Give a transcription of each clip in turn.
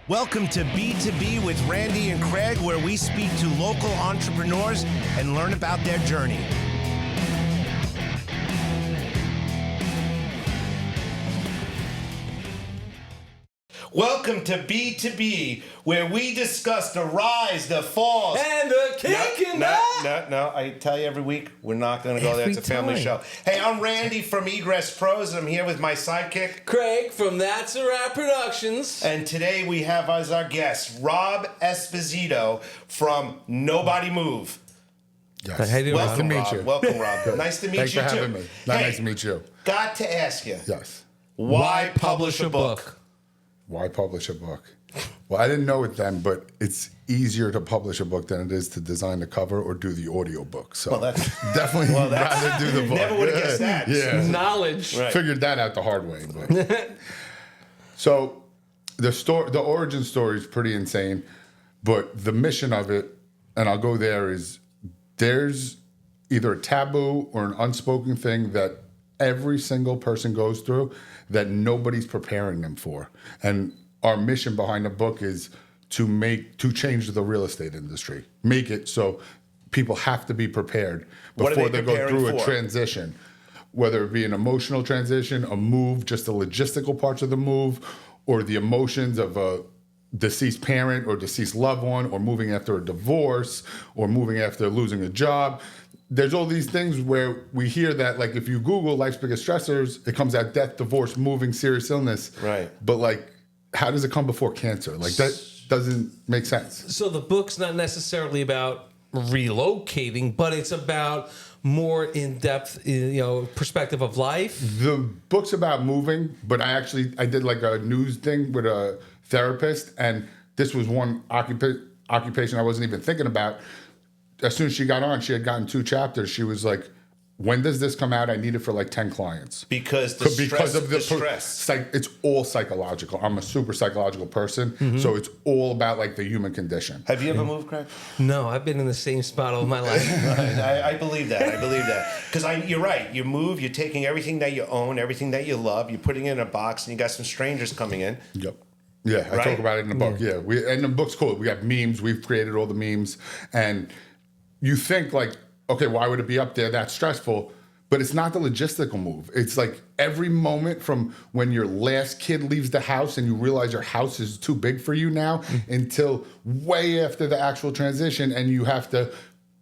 Welcome to B2B with Randy and Craig, where we speak to local entrepreneurs and learn about their journey. Welcome to B2B, where we discuss the rise, the falls, and the kicking. No. I tell you every week, we're not going to go there. It's a family show. Hey, I'm Randy from Egress Pros, and I'm here with my sidekick, Craig from That's a Wrap Productions. And today we have as our guest, Rob Esposito from Nobody Move. Yes. How you doing? Welcome, Nice Rob. to meet you. Welcome, Rob. Nice to meet Thanks you, for too. having me. Nice to meet you. Got to ask you. Yes. Why publish a book? Why publish a book? Well, I didn't know it then, but it's easier to publish a book than it is to design the cover or do the audio book. So definitely rather do the book. Never would have guessed that. Yeah. Knowledge. Right. Figured that out the hard way. But. So the origin story is pretty insane, but the mission of it, and I'll go there, is there's either a taboo or an unspoken thing that every single person goes through that nobody's preparing them for. And our mission behind the book is to change the real estate industry. Make it so people have to be prepared before they go through a transition. Whether it be an emotional transition, a move, just the logistical parts of the move, or the emotions of a deceased parent or deceased loved one, or moving after a divorce, or moving after losing a job. There's all these things where we hear that, like, if you Google life's biggest stressors, it comes out death, divorce, moving, serious illness. Right. But, like, how does it come before cancer? Like, that doesn't make sense. So the book's not necessarily about relocating, but it's about more in-depth, perspective of life. The book's about moving, but I did like a news thing with a therapist, and this was one occupation I wasn't even thinking about. As soon as she got on, she had gotten 2 chapters. She was like, when does this come out? I need it for like 10 clients. Because of the stress. It's all psychological. I'm a super psychological person, so it's all about like the human condition. Have you ever moved, Craig? No, I've been in the same spot all my life. I believe that. Because you're right. You move, you're taking everything that you own, everything that you love, you're putting it in a box, and you got some strangers coming in. Yep. Yeah, I talk about it in the book. Yeah, and the book's cool. We got memes. We've created all the memes, and you think like, okay, why would it be up there? That's stressful. But it's not the logistical move. It's like every moment from when your last kid leaves the house and you realize your house is too big for you now until way after the actual transition, and you have to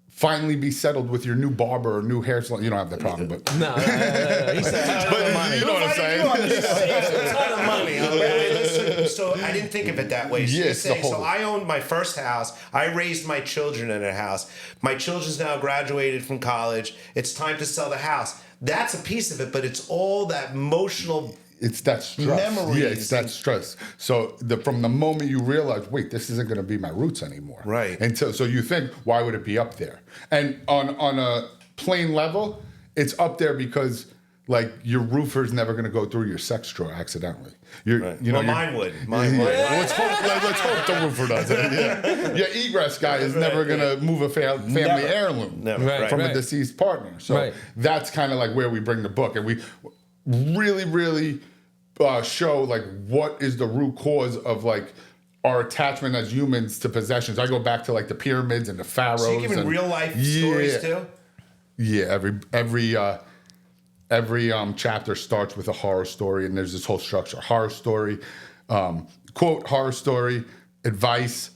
finally be settled with your new barber or new hair salon. You don't have that problem, but No. He said a ton of money. You know what I'm saying? He saves a ton of money. Listen, so I didn't think of it that way. So Yes, so I owned my first house. I raised my children in a house. My children's now graduated from college. It's time to sell the house. That's a piece of it, but it's all that emotional. It's that stress. Memories. Yeah, it's that stress. So from the moment you realize, wait, this isn't going to be my roots anymore. Right. And so you think, why would it be up there? And on a plain level, it's up there because like your roofer's never going to go through your sex drawer accidentally. Mine would. Let's hope the roofer doesn't. Yeah. Your egress guy is never going to move a family heirloom from a deceased partner. So that's kind of like where we bring the book, and we really, really show like what is the root cause of like our attachment as humans to possessions. I go back to like the pyramids and the pharaohs. So you're giving real life stories too? Yeah, every chapter starts with a horror story, and there's this whole structure: horror story, quote, horror story, advice,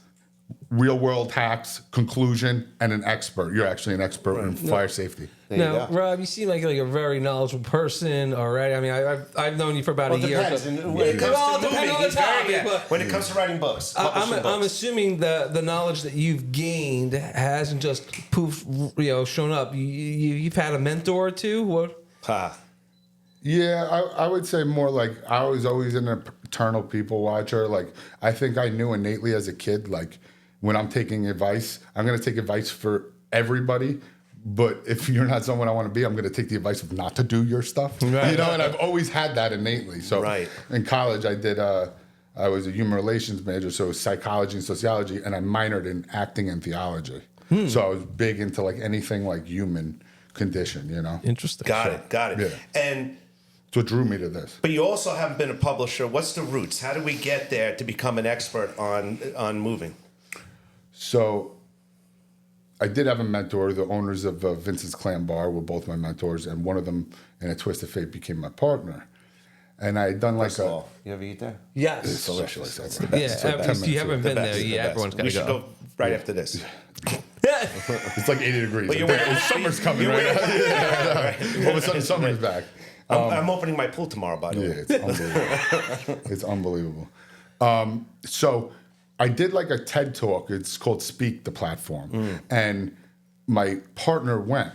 real world hacks, conclusion, and an expert. You're actually an expert in fire safety. Now, Rob, you seem like a very knowledgeable person already. I mean, I've known you for about a year. When it comes to moving, when it comes to writing books, I'm assuming the knowledge that you've gained hasn't just shown up. You've had a mentor or two. What? Yeah, I would say more like I was always an eternal people watcher. Like I think I knew innately as a kid, like when I'm taking advice, I'm going to take advice for everybody. But if you're not someone I want to be, I'm going to take the advice of not to do your stuff. Right. You know, and I've always had that innately. So in college, I was a human relations major, so psychology and sociology, and I minored in acting and theology. So I was big into like anything like human condition, you know. Interesting. Got it. Yeah. And It's what drew me to this. But you also haven't been a publisher. What's the roots? How did we get there to become an expert on moving? So I did have a mentor. The owners of Vincent's Clam Bar were both my mentors, and one of them, in a twist of fate, became my partner. And I had done like First of all, you ever eat there? Yes. It's delicious. It's the best. Yeah, like 10 if you minutes haven't away. been The there, best, the yeah, best. everyone's got We to should go. go right after this. It's like 80 degrees. But you're Like, wearing- summer's coming, you're right? wearing- All of a sudden, summer's back. I'm opening my pool tomorrow, by the Yeah, way. it's unbelievable. It's unbelievable. So I did like a TED talk. It's called Speak, the platform. And my partner went,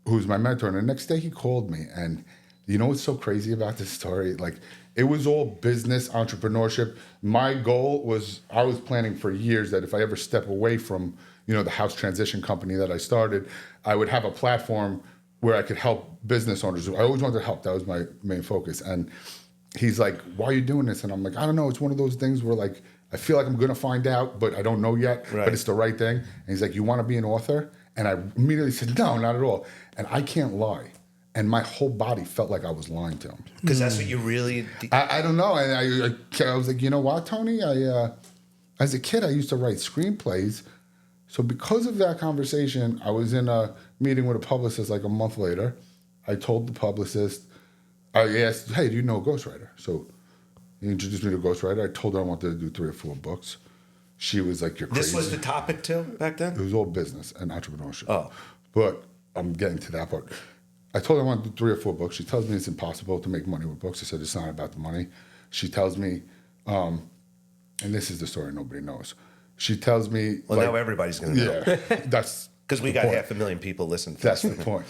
who's my mentor. And the next day he called me. And you know what's so crazy about this story? Like, it was all business, entrepreneurship. My goal was, I was planning for years that if I ever step away from, the house transition company that I started, I would have a platform where I could help business owners. I always wanted to help. That was my main focus. And he's like, why are you doing this? And I'm like, I don't know. It's one of those things where like, I feel like I'm going to find out, but I don't know yet, Right. but it's the right thing. And he's like, you want to be an author? And I immediately said, no, not at all. And I can't lie. And my whole body felt like I was lying to him. Because that's what you really... I don't know. And I was like, you know what, Tony? As a kid, I used to write screenplays. So because of that conversation, I was in a meeting with a publicist like a month later. I told the publicist, I asked, hey, do you know a ghostwriter? So he introduced me to a ghostwriter. I told her I wanted to do 3 or 4 books. She was like, you're crazy. This was the topic too back It then? was all business and entrepreneurship. Oh. But I'm getting to that part. I told her I want to do 3 or 4 books. She tells me it's impossible to make money with books. I said, it's not about the money. She tells me, and this is the story nobody knows. She tells me... Well, now everybody's going to know. Yeah, that's... Because we the got point. 500,000 people listening to That's this. the point.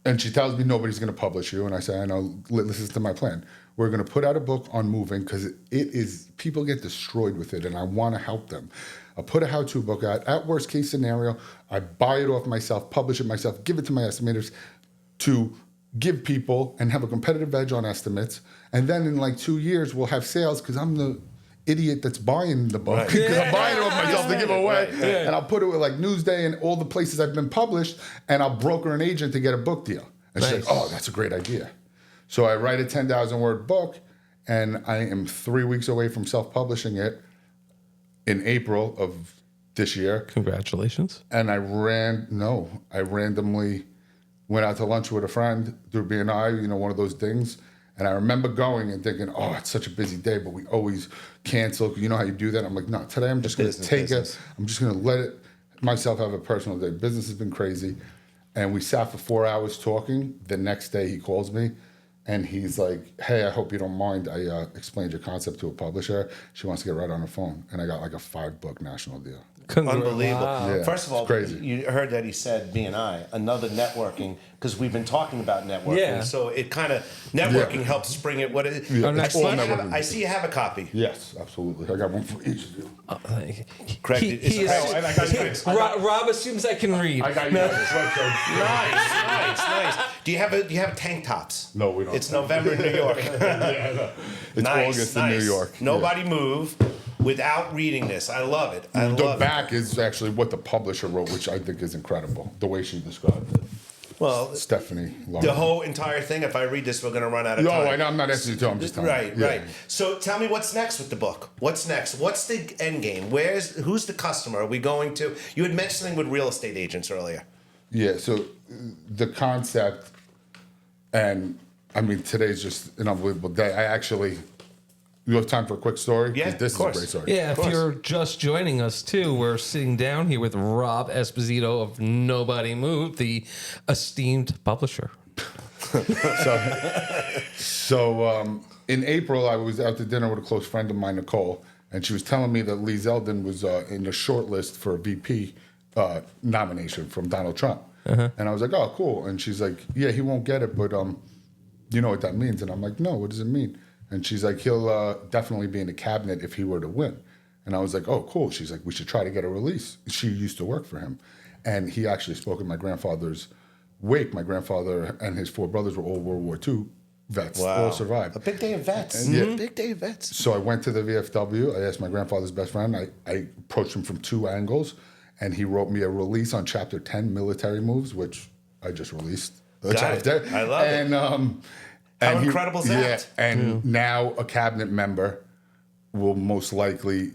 And she tells me nobody's going to publish you. And I say, I know, listen to my plan. We're going to put out a book on moving because it is, people get destroyed with it and I want to help them. I'll put a how-to book out. At worst case scenario, I buy it off myself, publish it myself, give it to my estimators to give people and have a competitive edge on estimates. And then in like 2 years, we'll have sales because I'm the idiot that's buying the book. Right. Because I'm buying it off myself to give away. Right. And I'll put it with like Newsday and all the places I've been published, and I'll broker an agent to get a book deal. And she's Nice. like, oh, that's a great idea. So I write a 10,000 word book, and I am 3 weeks away from self-publishing it in April of this year. Congratulations. And I randomly went out to lunch with a friend through BNI, one of those things. And I remember going and thinking, oh, it's such a busy day, but we always cancel. You know how you do that? I'm like, no, today I'm just going to take it. I'm just going to let it myself have a personal day. Business has been crazy. And we sat for 4 hours talking. The next day he calls me and he's like, hey, I hope you don't mind. I explained your concept to a publisher. She wants to get right on the phone. And I got like a 5-book national deal. Unbelievable. Yeah, First of all, it's crazy. you heard that he said BNI, another networking, because we've been talking about networking. Yeah. So it kind of, networking helps spring it. What it Yeah, I, it's see all you have, networking. I see you have a copy. Yes, absolutely. I got one for each of you. Craig, He is- is- I got you. Rob assumes I can read. I got you. Nice. Do you have tank tops? No, we don't. It's November in New York. It's August in New York. Nobody move without reading this. I love it. I The love it. back is actually what the publisher wrote, which I think is incredible. The way she described it. Well, Stephanie. the whole entire thing. If I read this, we're going to run out of No, time. I know. I'm not asking you to. I'm just telling Right, you. Yeah. right. So tell me what's next with the book. What's next? What's the end game? Who's the customer? Are we going to? You had mentioned something with real estate agents earlier. Yeah. So the concept, and I mean, today's just an unbelievable day. You have time for a quick story? 'Cause Yeah, this of course. is a great story. Yeah, if course. you're just joining us too, we're sitting down here with Rob Esposito of Nobody Moved, the esteemed publisher. So in April, I was out to dinner with a close friend of mine, Nicole, and she was telling me that Lee Zeldin was in the short list for a VP nomination from Donald Trump. And I was like, oh, cool. And she's like, yeah, he won't get it, but you know what that means? And I'm like, no, what does it mean? And she's like, he'll definitely be in the cabinet if he were to win. And I was like, oh, cool. She's like, we should try to get a release. She used to work for him. And he actually spoke at my grandfather's wake. My grandfather and his 4 brothers were all World War II vets, all survived. A big day of vets. Yeah. Big day of vets. So I went to the VFW. I asked my grandfather's best friend. I approached him from 2 angles, and he wrote me a release on Chapter 10, Military Moves, which I just released Got it. I love it. And incredible is that? Yeah, and now a cabinet member will most likely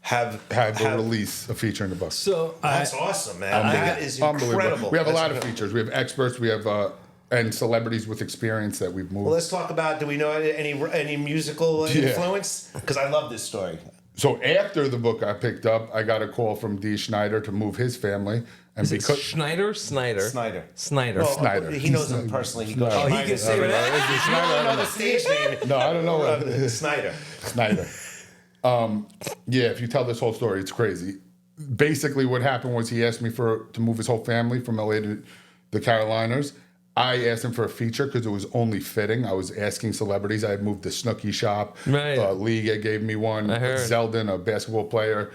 have a release, a feature in the book. So That's awesome, man. That is incredible. We have a lot of features. We have experts. We have and celebrities with experience that we've moved. Well, let's talk about. Do we know any musical influence? Because I love this story. So after the book got picked up, I got a call from Dee Schneider to move his family. And is it Schneider? Snyder. Well, Snyder. He knows him personally. He goes. Oh, he can say that. You don't know the stage name. No, I don't know. Snyder. Yeah, if you tell this whole story, it's crazy. Basically, what happened was he asked me to move his whole family from LA to the Carolinas. I asked him for a feature because it was only fitting. I was asking celebrities. I had moved the Snooki shop. Right. Liga gave me one. I heard. Zeldin, a basketball player.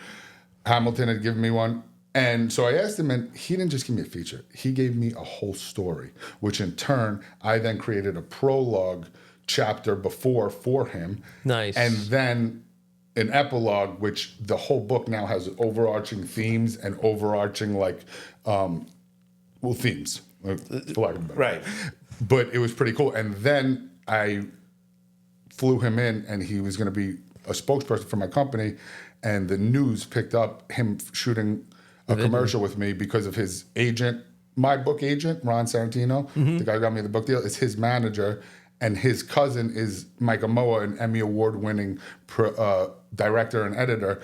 Hamilton had given me one. And so I asked him, and he didn't just give me a feature. He gave me a whole story, which in turn, I then created a prologue chapter before for him. Nice. And then an epilogue, which the whole book now has overarching themes and overarching themes. For lack of a better. Right. But it was pretty cool. And then I flew him in, and he was going to be a spokesperson for my company. And the news picked up him shooting a commercial with me because of his agent, my book agent, Ron Sarantino, the guy who got me the book deal, is his manager. And his cousin is Mike Amoa, an Emmy Award-winning director and editor.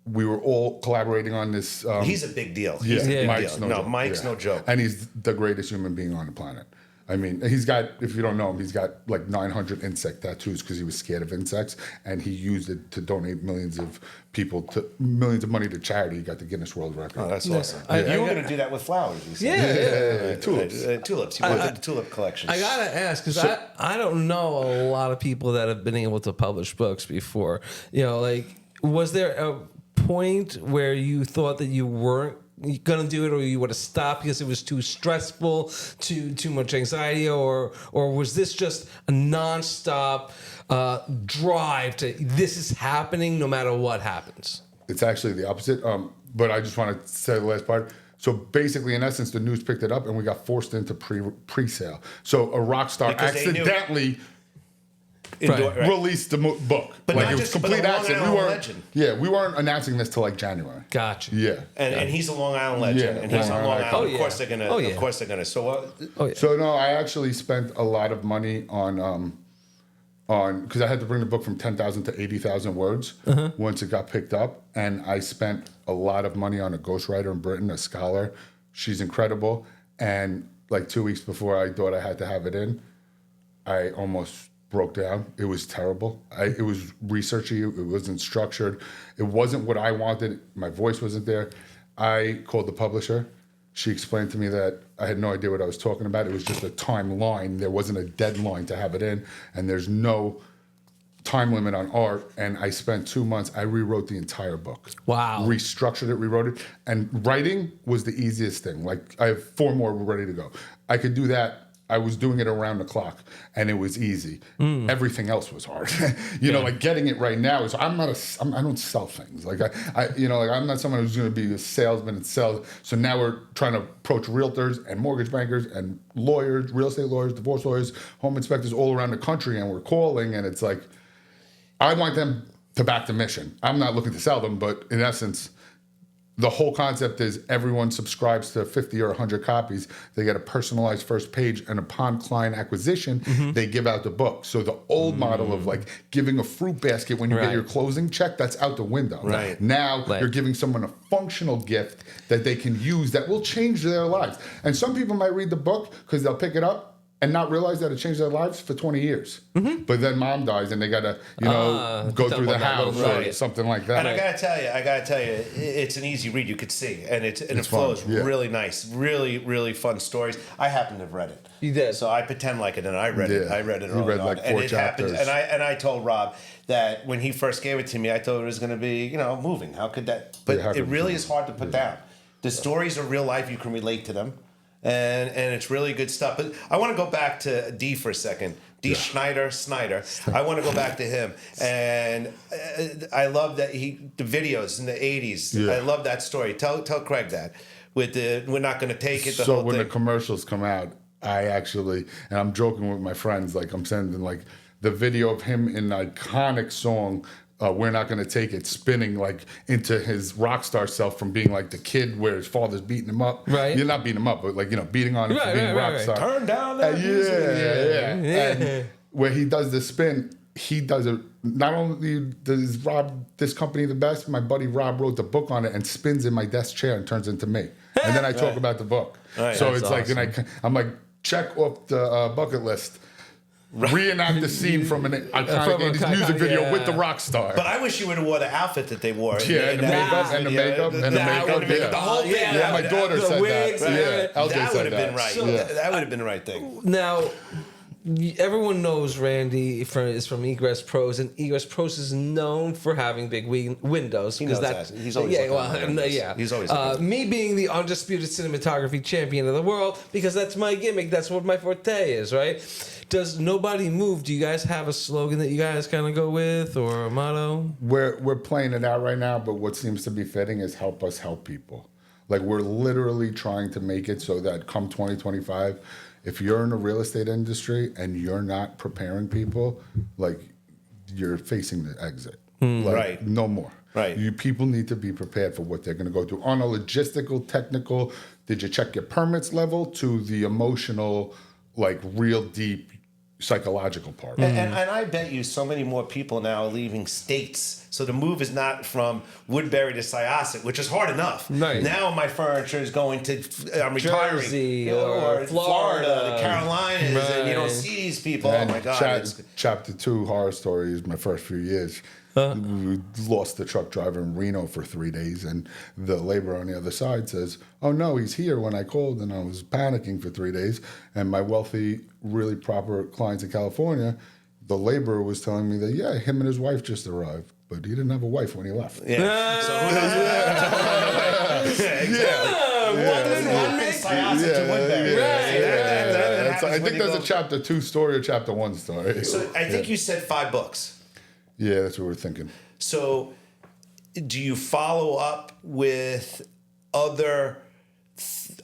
We were all collaborating on this. He's a big deal. Yeah, He's a big Mike's deal. no No, joke. Mike's no joke. And he's the greatest human being on the planet. I mean, he's got, if you don't know him, he's got like 900 insect tattoos because he was scared of insects, and he used it to donate millions of money to charity. He got the Guinness World Record. Oh, that's awesome. You were going to do that with flowers. You Yeah. Tulips. Tulips. You wanted the tulip collection. I gotta ask because I don't know a lot of people that have been able to publish books before. Was there a point where you thought that you weren't gonna do it, or you would have stopped because it was too stressful, too much anxiety, or was this just a nonstop drive to this is happening no matter what happens? It's actually the opposite. But I just want to say the last part. So basically, in essence, the news picked it up, and we got forced into pre-sale. So a rock star Because they knew- accidentally Right. released the book. But like not it was just- but complete a Long accident. Island legend. Yeah, we weren't announcing this till like January. Gotcha. Yeah. And he's a Long Island legend, Yeah, and he's Long on Long Island. Island. Oh, Of yeah. course they're gonna. Oh, yeah. Of course they're gonna. So Oh yeah. So no, I actually spent a lot of money on because I had to bring the book from 10,000 to 80,000 words once it got picked up, and I spent a lot of money on a ghostwriter in Britain, a scholar. She's incredible, and like 2 weeks before I thought I had to have it in, I almost broke down. It was terrible. It was researchy. It wasn't structured. It wasn't what I wanted. My voice wasn't there. I called the publisher. She explained to me that I had no idea what I was talking about. It was just a timeline. There wasn't a deadline to have it in, and there's no time limit on art. And I spent 2 months. I rewrote the entire book. Wow. Restructured it, rewrote it. And writing was the easiest thing. Like, I have 4 more ready to go. I could do that. I was doing it around the clock, and it was easy. Everything else was hard. Like getting it right now is. I don't sell things. Like I'm not someone who's going to be a salesman and sell. So now we're trying to approach realtors and mortgage bankers and lawyers, real estate lawyers, divorce lawyers, home inspectors all around the country, and we're calling, and it's like, I want them to back the mission. I'm not looking to sell them, but in essence, the whole concept is everyone subscribes to 50 or 100 copies. They get a personalized first page, and upon client acquisition, they give out the book. So the old model of like giving a fruit basket when you get your closing check, that's out the window. Right. Now you're giving someone a functional gift that they can use that will change their lives. And some people might read the book because they'll pick it up and not realize that it changed their lives for 20 years. But then mom dies, and they got to, go through the house or something like that. And I gotta tell you, it's an easy read. You could see, and it flows really nice, really, really fun stories. I happen to have read it. You did. So I pretend like it, and I read it. I read it. You read on, like and 4 it chapters. Happened, and I told Rob that when he first gave it to me, I thought it was going to be, moving. How could that? But it really is hard to put down. The stories are real life. You can relate to them. And it's really good stuff. But I want to go back to D for a second. D. Snyder. I want to go back to him. And I love that the videos in the 80s. Yeah. I love that story. Tell Craig that. With the we're not going to take it. The So whole when thing. the commercials come out, I actually, and I'm joking with my friends, like I'm sending like the video of him in an iconic song, We're Not Gonna Take It, spinning like into his rock star self from being like the kid where his father's beating him up. Right. You're not beating him up, but like, beating on him for being rock star. Turn down that music. Yeah. And where he does the spin, he does it. Not only does Rob this company the best, my buddy Rob wrote the book on it and spins in my desk chair and turns into me. And then I talk about the book. Right. So That's it's like, and I'm like, check off the bucket list. Reenact the scene from an iconic 80s music video with the rock star. But I wish you would have wore the outfit that they wore. Yeah, and the makeup, and the makeup, and the makeup. Yeah. The whole thing. Yeah, My daughter the said wigs, that. Yeah, LJ That said would have been right. So- That would have been the right thing. Now, everyone knows Randy is from Egress Pros, and Egress Pros is known for having big windows. He knows that. He's always looking at windows. He's always looking at me being the undisputed cinematography champion of the world, because that's my gimmick. That's what my forte is, right? Does nobody move? Do you guys have a slogan that you guys kind of go with, or a motto? We're playing it out right now, but what seems to be fitting is help us help people. Like we're literally trying to make it so that come 2025, if you're in the real estate industry and you're not preparing people, like you're facing the exit. Like, Right. No more. Right. You people need to be prepared for what they're going to go through on a logistical, technical. Did you check your permits level to the emotional, like real deep psychological part? And I bet you so many more people now are leaving states. So the move is not from Woodbury to Syosset, which is hard enough. Right. Now my furniture is going to, I'm retiring. Jersey or Florida. the Carolinas, and you don't Right. see these people. And Oh my God. chapter 2 horror stories. My first few years, we lost the truck driver in Reno for 3 days, and the laborer on the other side says, "Oh no, he's here." When I called, and I was panicking for 3 days, and my wealthy, really proper clients in California, the laborer was telling me that him and his wife just arrived, but he didn't have a wife when he left. Yeah. So who knows? One makes Syosset to Woodbury. Yeah. That I happens think when there's you a go- chapter 2 story or chapter 1 story. So I think you said 5 books. Yeah, that's what we're thinking. So, do you follow up with other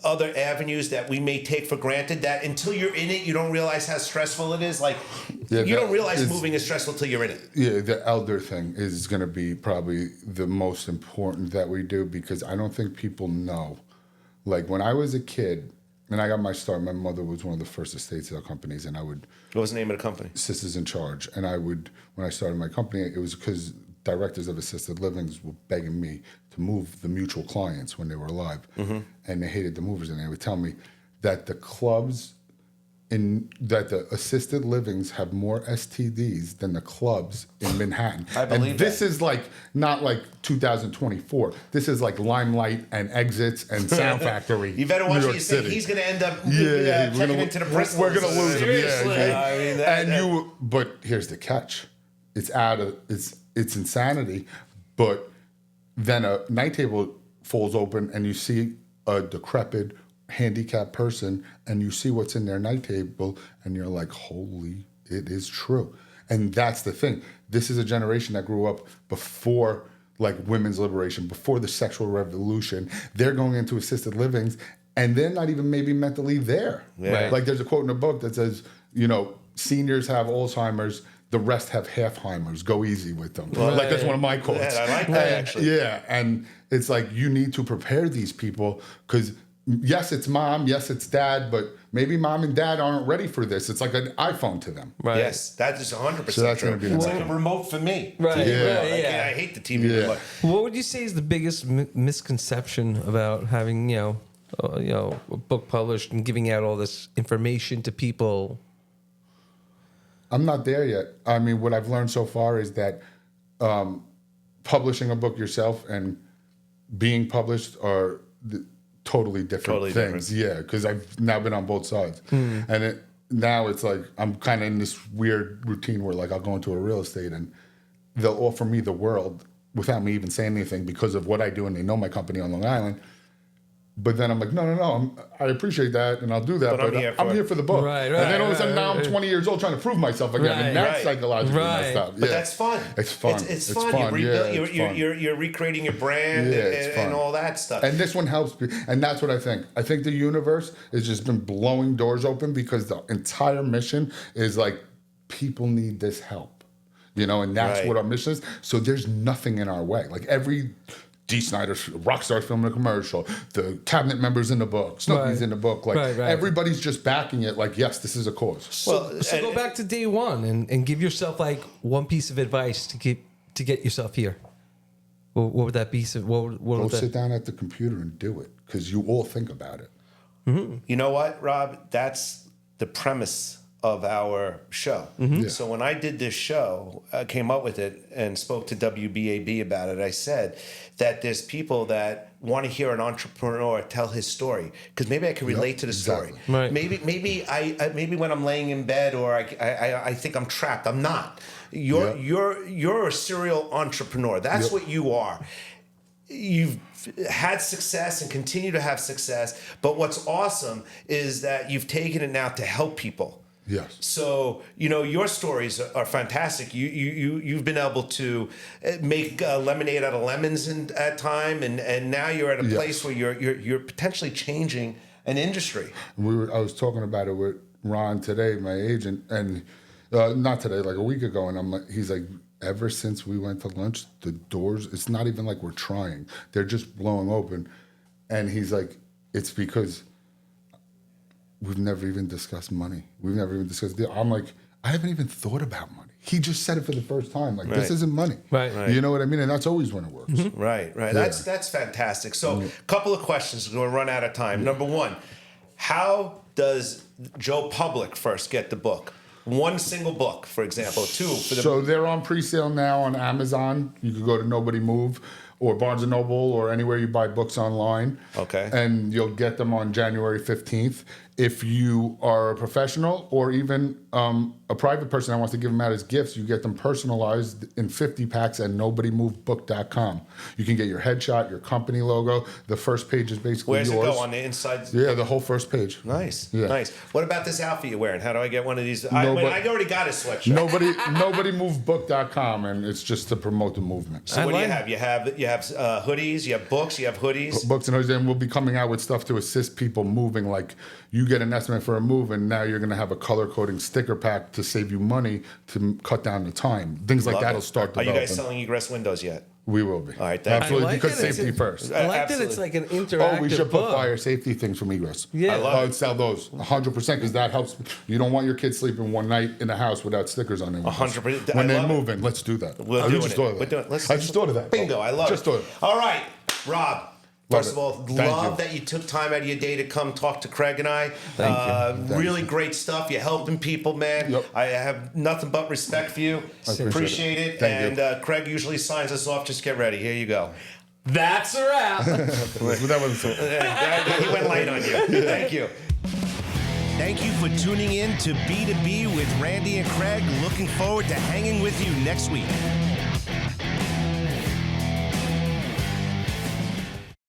avenues that we may take for granted that until you're in it, you don't realize how stressful it is? Like, Yeah, you don't that realize is- moving is stressful till you're in it. Yeah, the elder thing is going to be probably the most important that we do, because I don't think people know. Like when I was a kid and I got my start, my mother was one of the first estate sale companies, and I would What was the name of the company? Sisters in Charge, and I would, when I started my company, it was because directors of assisted livings were begging me to move the mutual clients when they were alive, and they hated the movers, and they would tell me that the clubs that the assisted livings have more STDs than the clubs in Manhattan. I believe and this that. is like not like 2024. This is like Limelight and Exits and Sound Factory. You better New watch York what you say. City. He's going to end up we're checking gonna, into the Bristol. we're gonna lose him. Seriously. Yeah, I mean, that- but here's the catch: it's insanity. But then a night table falls open, and you see a decrepit, handicapped person, and you see what's in their night table, and you're like, "Holy, it is true." And that's the thing. This is a generation that grew up before like women's liberation, before the sexual revolution. They're going into assisted livings, and they're not even maybe mentally there. Yeah. Like there's a quote in a book that says, seniors have Alzheimer's, the rest have halfheimers. Go easy with them. Like that's one of my quotes. Yeah, I like that, actually. Yeah, and it's like you need to prepare these people, because yes, it's mom, yes, it's dad, but maybe mom and dad aren't ready for this. It's like an iPhone to them. Right. Yes, that is 100% So that's true. gonna be the It's like next a remote for me. Right. Yeah. Right, yeah. I hate the TV Yeah. remote. What would you say is the biggest misconception about having, a book published and giving out all this information to people? I'm not there yet. I mean, what I've learned so far is that publishing a book yourself and being published are totally different Totally things. different. Yeah, because I've now been on both sides, and now it's like I'm kind of in this weird routine where like I'll go into a real estate and they'll offer me the world without me even saying anything because of what I do, and they know my company on Long Island. But then I'm like, no, I appreciate that, and I'll do that, but I'm here for the book. Right, and then all of a sudden, now I'm 20 years old trying to prove myself again, and that's psychologically messed up. But that's fun. It's fun. It's fun. You're recreating your brand and all that stuff. And this one helps, and that's what I think. I think the universe has just been blowing doors open because the entire mission is like, people need this help, and that's what our mission is. So there's nothing in our way. Like every D. Snyder, rock stars filming a commercial, the cabinet members in the book, Snooki's in the book. Like everybody's just backing it. Like, yes, this is a cause. So go back to day one and give yourself like one piece of advice to get yourself here. What would that be? Go sit down at the computer and do it, because you all think about it. Mm-hmm. You know what, Rob? That's the premise of our show. Mm-hmm. Yeah. So when I did this show, I came up with it and spoke to WBAB about it. I said that there's people that want to hear an entrepreneur tell his story, because maybe I can relate to the story. Right. Maybe when I'm laying in bed or I think I'm trapped. I'm not. You're a serial entrepreneur. That's what you are. You've had success and continue to have success, but what's awesome is that you've taken it now to help people. Yes. So your stories are fantastic. You've been able to make lemonade out of lemons at time, and now you're at a place where you're potentially changing an industry. I was talking about it with Ron today, my agent, and not today, like a week ago, and he's like, ever since we went to lunch, the doors, it's not even like we're trying, they're just blowing open, and he's like, it's because we've never even discussed money. We've never even discussed it. I'm like, I haven't even thought about money. He just said it for the first time. Like, this isn't money. Right. You know what I mean? And that's always when it works. Mm-hmm. Right. Yeah. That's fantastic. So a couple of questions. We're going to run out of time. Number one, how does Joe Public first get the book? One single book, for example. So they're on pre-sale now on Amazon. You could go to Nobody Move or Barnes & Noble or anywhere you buy books online. Okay. And you'll get them on January 15th. If you are a professional or even a private person that wants to give them out as gifts, you get them personalized in 50 packs at nobodymovebook.com. You can get your headshot, your company logo. The first page is basically yours. Where's it go? On the inside? Yeah, the whole first page. Nice. Yeah. Nice. What about this outfit you're wearing? How do I get one of these? I already got a sweatshirt. Nobodymovebook.com, and it's just to promote the movement. So what do you have? You have hoodies, you have books, you have hoodies. Books and hoodies, and we'll be coming out with stuff to assist people moving. Like, you get an estimate for a move, and now you're going to have a color coding sticker pack to save you money to cut down the time. Things like that'll start developing. Are you guys selling egress windows yet? We will be. All right, absolutely, because safety first. I like that it's like an interactive we should book. put fire safety things from egress. Yeah, I would sell those 100% because that helps. You don't want your kids sleeping one night in the house without stickers on them. 100%. When they're moving, let's do that. I just thought of that. Bingo, I love it. All right, Rob. First of all, love that you took time out of your day to come talk to Craig and I. Thank you. Really great stuff. You're helping people, man. Yep. I have nothing but respect for you. Appreciate it. Thank you. Craig usually signs us off. Just get ready. Here you go. That's a wrap. That was he went light on you. Thank you. Thank you for tuning in to B2B with Randy and Craig. Looking forward to hanging with you next week.